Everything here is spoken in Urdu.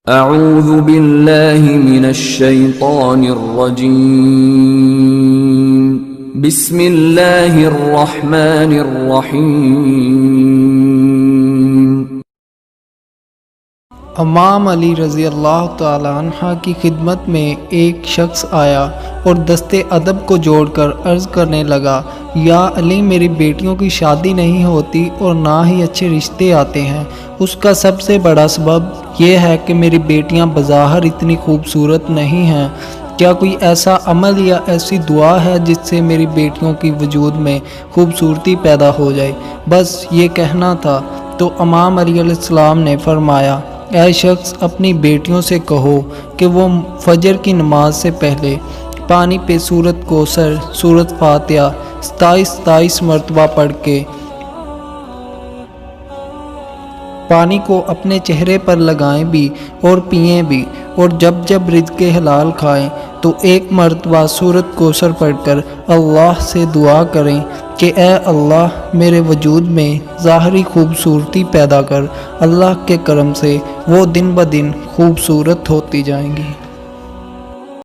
اعوذ باللہ من الشیطان الرجیم بسم اللہ الرحمن الرحیم۔ امام علی رضی اللہ تعالی عنہ کی خدمت میں ایک شخص آیا اور دست ادب کو جوڑ کر عرض کرنے لگا، یا علی، میری بیٹیوں کی شادی نہیں ہوتی اور نہ ہی اچھے رشتے آتے ہیں۔ اس کا سب سے بڑا سبب یہ ہے کہ میری بیٹیاں بظاہر اتنی خوبصورت نہیں ہیں۔ کیا کوئی ایسا عمل یا ایسی دعا ہے جس سے میری بیٹیوں کی وجود میں خوبصورتی پیدا ہو جائے؟ بس یہ کہنا تھا۔ تو امام علی علیہ السلام نے فرمایا، اے شخص، اپنی بیٹیوں سے کہو کہ وہ فجر کی نماز سے پہلے پانی پہ سورۃ کوثر، سورۃ فاتحہ 27 مرتبہ پڑھ کے پانی کو اپنے چہرے پر لگائیں بھی اور پئیں بھی، اور جب جب رزق حلال کھائیں تو ایک مرتبہ سورۃ کوثر پڑھ کر اللہ سے دعا کریں کہ اے اللہ، میرے وجود میں ظاہری خوبصورتی پیدا کر۔ اللہ کے کرم سے وہ دن بدن خوبصورت ہوتی جائیں گی۔